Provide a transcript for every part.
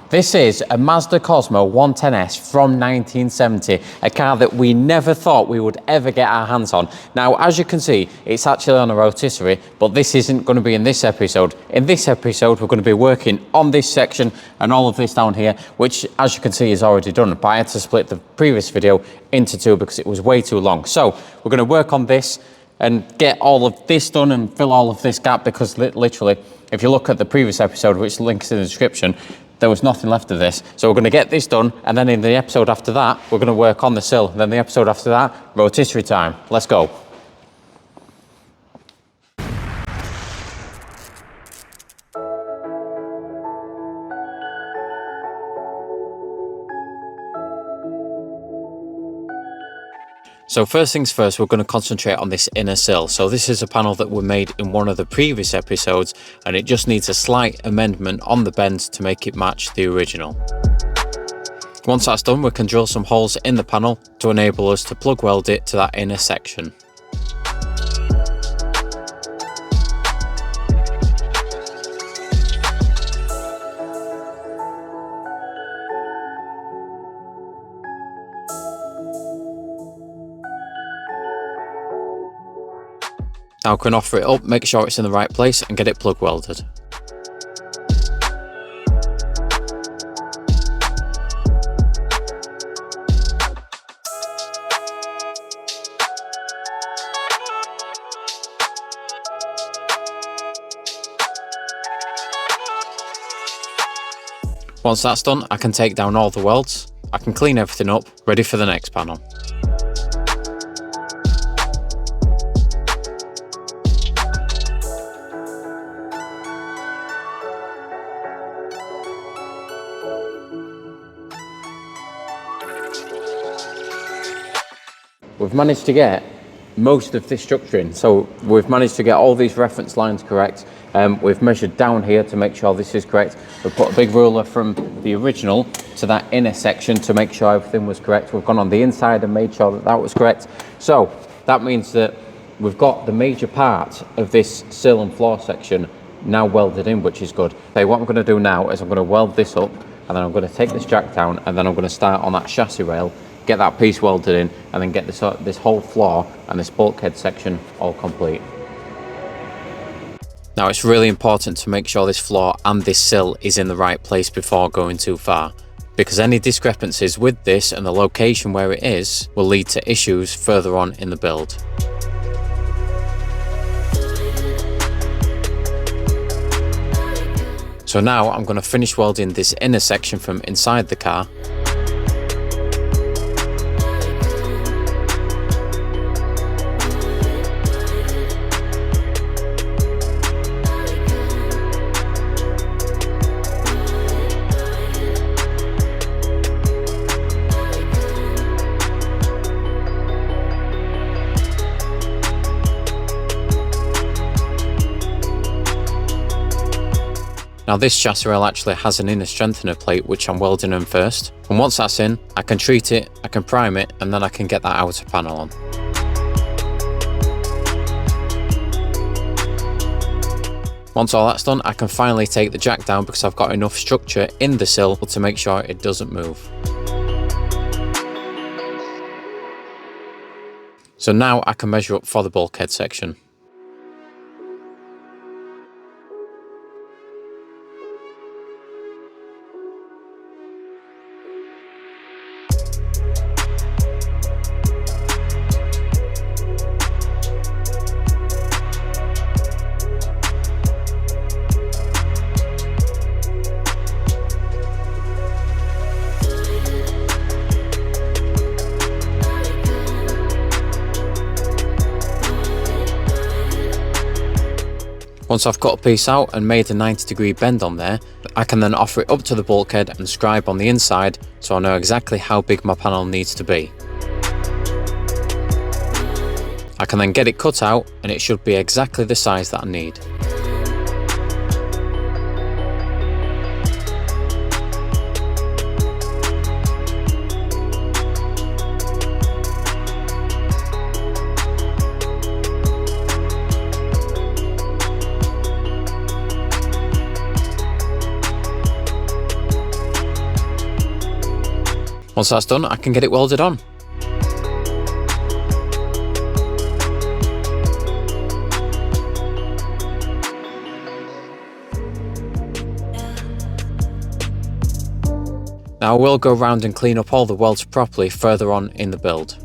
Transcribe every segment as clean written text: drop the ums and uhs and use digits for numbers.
This is a Mazda Cosmo 110s from 1970, a car that we never thought we would ever get our hands on. Now, as you can see, it's actually on a rotisserie, but this isn't going to be in this episode. In this episode, we're going to be working on this section and all of this down here, which, as you can see, is already done. But I had to split the previous video into two because it was way too long. So we're going to work on this and get all of this done and fill all of this gap, because literally, if you look at the previous episode, which links in the description, there was nothing left of this. So we're going to get this done, and then in the episode after that, we're going to work on the sill. And then the episode after that, rotisserie time. Let's go. So first things first, we're going to concentrate on this inner sill. So this is a panel that we made in one of the previous episodes, and it just needs a slight amendment on the bends to make it match the original. Once that's done, we can drill some holes in the panel to enable us to plug weld it to that inner section. Now we can offer it up, make sure it's in the right place and get it plug welded. Once that's done, I can take down all the welds, I can clean everything up, ready for the next panel. We've managed to get most of this structure in, so we've managed to get all these reference lines correct. We've measured down here to make sure this is correct. We've put a big ruler from the original to that inner section to make sure everything was correct. We've gone on the inside and made sure that that was correct. So that means that we've got the major part of this sill and floor section now welded in, which is good. Okay, what I'm going to do now is I'm going to weld this up, and then I'm going to take this jack down, and then I'm going to start on that chassis rail, get that piece welded in, and then get this whole floor and this bulkhead section all complete. Now it's really important to make sure this floor and this sill is in the right place before going too far, because any discrepancies with this and the location where it is will lead to issues further on in the build. So now I'm going to finish welding this inner section from inside the car. Now this chassis rail actually has an inner strengthener plate which I'm welding in first, and once that's in, I can treat it, I can prime it, and then I can get that outer panel on. Once all that's done, I can finally take the jack down because I've got enough structure in the sill to make sure it doesn't move. So now I can measure up for the bulkhead section. Once I've cut a piece out and made a 90-degree bend on there, I can then offer it up to the bulkhead and scribe on the inside so I know exactly how big my panel needs to be. I can then get it cut out and it should be exactly the size that I need. Once that's done, I can get it welded on. Now I will go around and clean up all the welds properly further on in the build.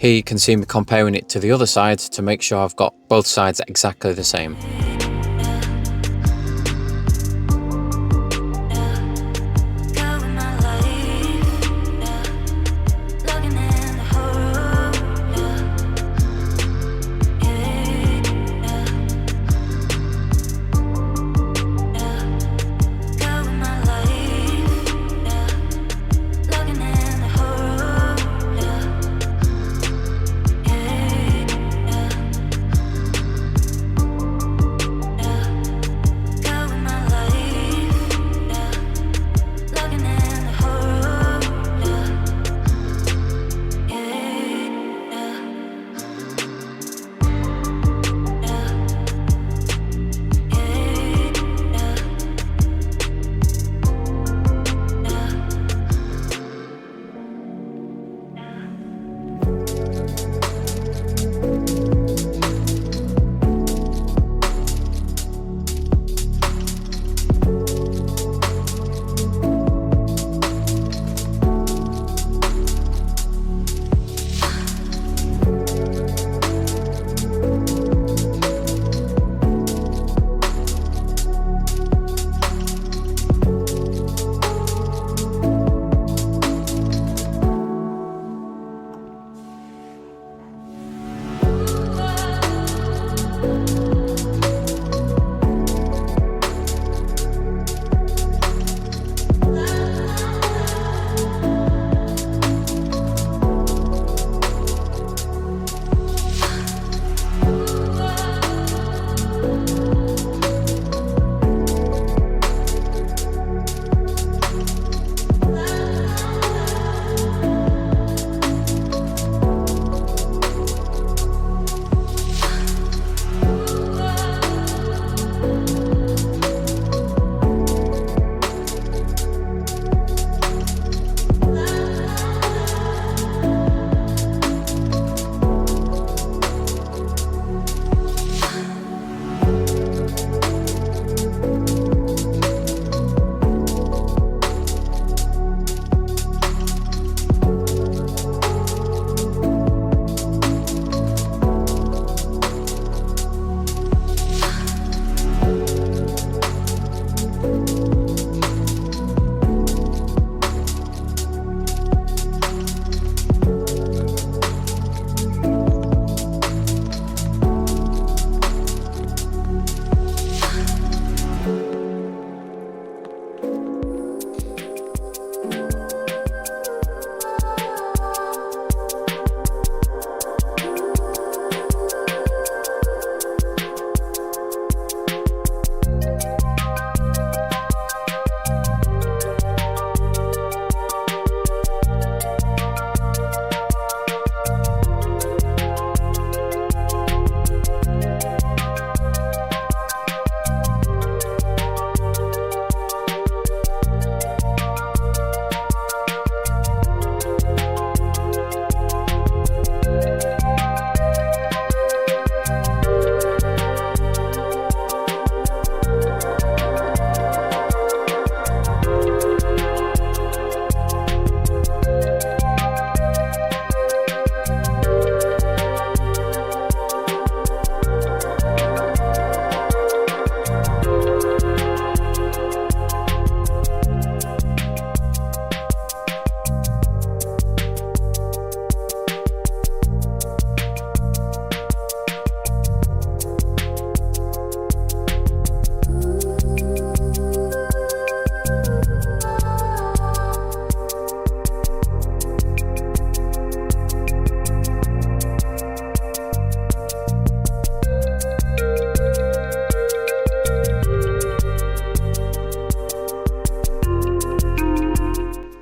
Here you can see me comparing it to the other side to make sure I've got both sides exactly the same.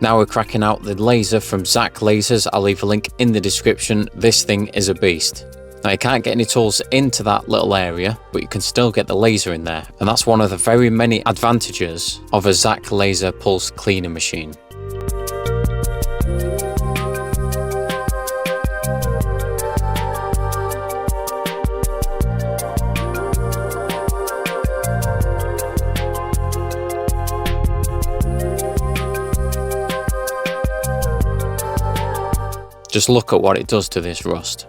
Now we're cracking out the laser from Zach Lasers. I'll leave a link in the description. This thing is a beast. Now you can't get any tools into that little area, but you can still get the laser in there. And that's one of the very many advantages of a Zach Laser pulse cleaner machine. Just look at what it does to this rust.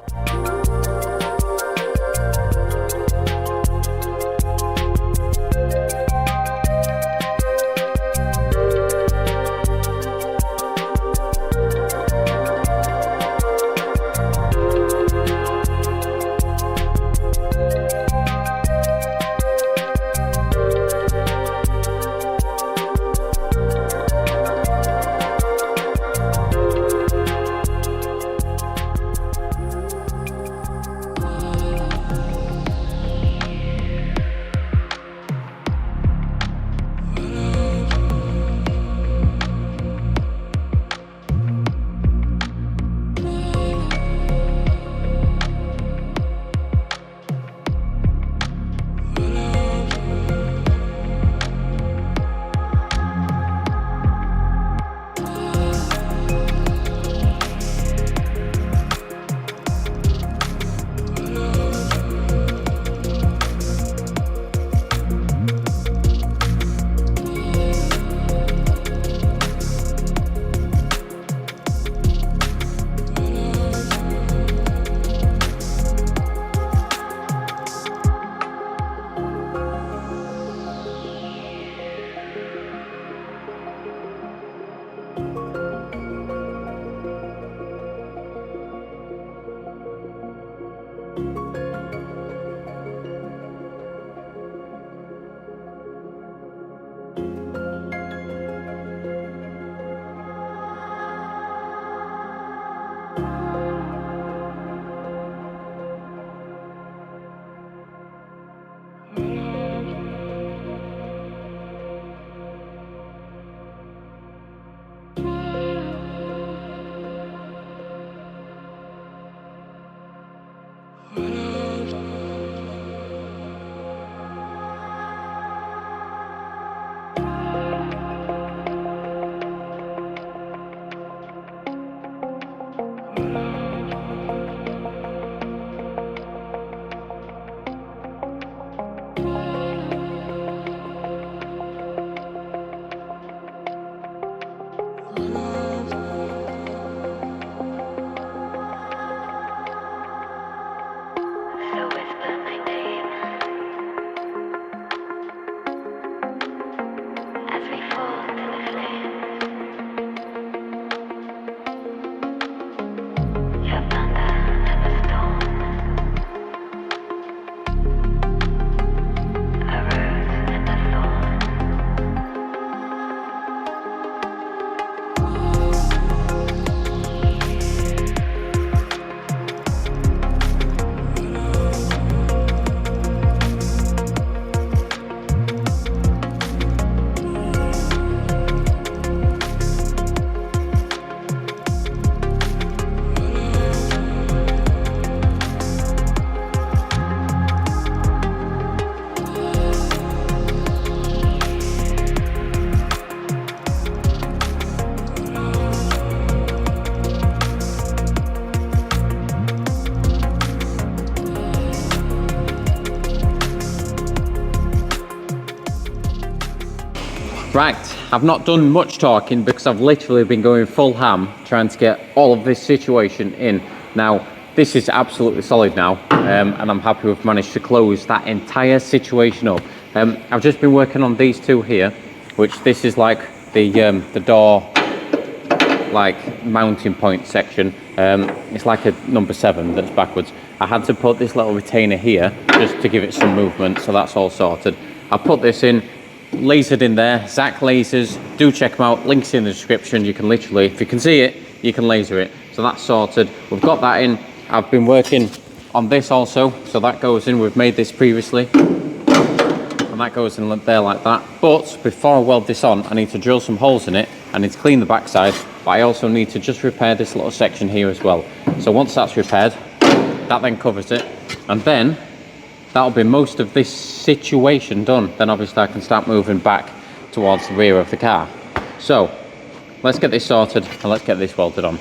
Right, I've not done much talking because I've literally been going full ham trying to get all of this situation in. Now, this is absolutely solid now, and I'm happy we've managed to close that entire situation up. I've just been working on these two here, which this is like the door like mounting point section. It's like a number 7 that's backwards. I had to put this little retainer here just to give it some movement, so that's all sorted. I'll put this in, lasered in there. Zach Lasers, do check them out, links in the description. You can literally, if you can see it, you can laser it. So that's sorted, we've got that in. I've been working on this also, so that goes in. We've made this previously. I'm and that goes in there like that. But before I weld this on, I need to drill some holes in it. I need to clean the backside, but I also need to just repair this little section here as well. So once that's repaired, that then covers it, and then that'll be most of this situation done. Then obviously I can start moving back towards the rear of the car. So let's get this sorted and let's get this welded on.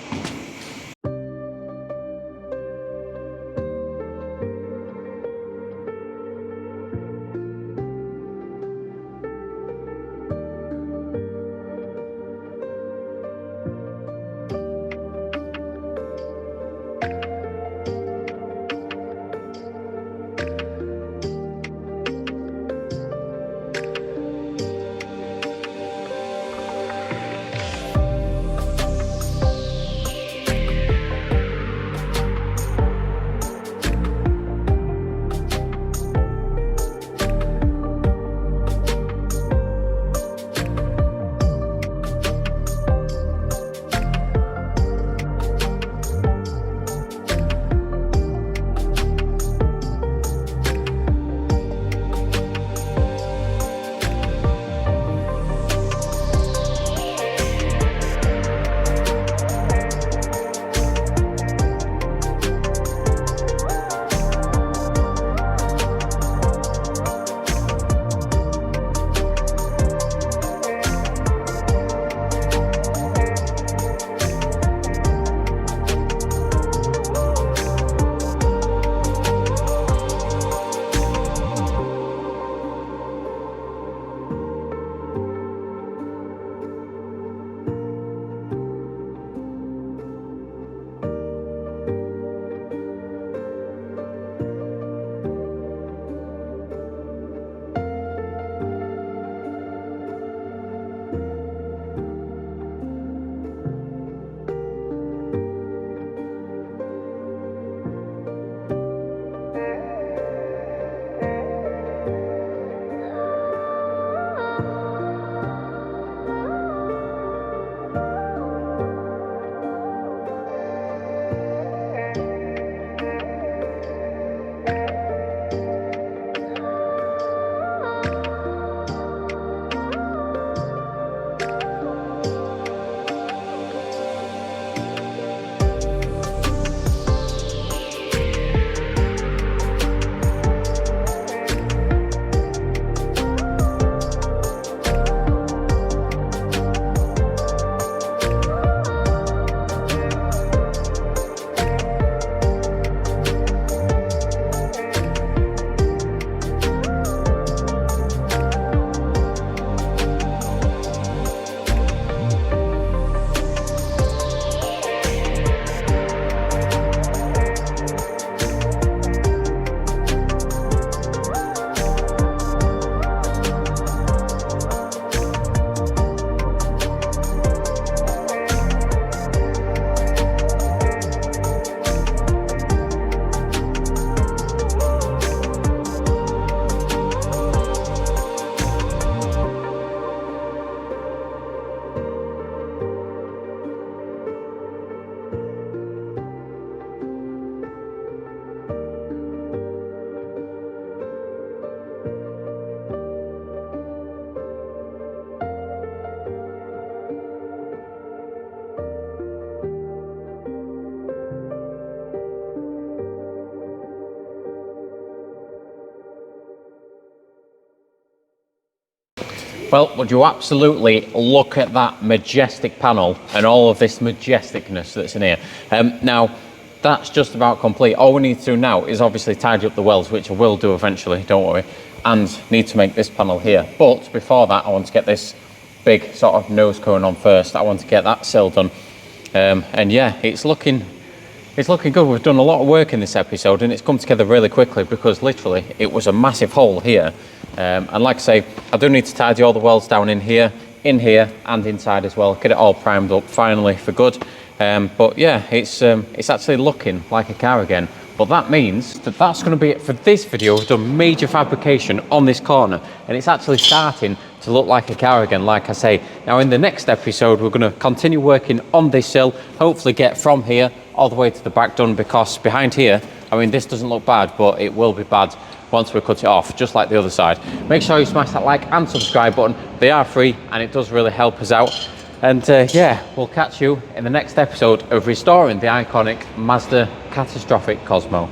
Well, would you absolutely look at that majestic panel and all of this majesticness that's in here. Now, that's just about complete. All we need to do now is obviously tidy up the welds, which I will do eventually, don't worry, and need to make this panel here. But before that, I want to get this big sort of nose cone on first. I want to get that sill done. And yeah, it's looking good. We've done a lot of work in this episode and it's come together really quickly because literally it was a massive hole here. And like I say, I do need to tidy all the welds down in here and inside as well. Get it all primed up finally for good. But yeah, it's actually looking like a car again. But that means that that's going to be it for this video. We've done major fabrication on this corner and it's actually starting to look like a car again, like I say. Now in the next episode, we're going to continue working on this sill, hopefully get from here all the way to the back done, because behind here, I mean, this doesn't look bad, but it will be bad once we cut it off, just like the other side. Make sure you smash that like and subscribe button. They are free and it does really help us out. And yeah, we'll catch you in the next episode of restoring the iconic Mazda Catastrophic Cosmo.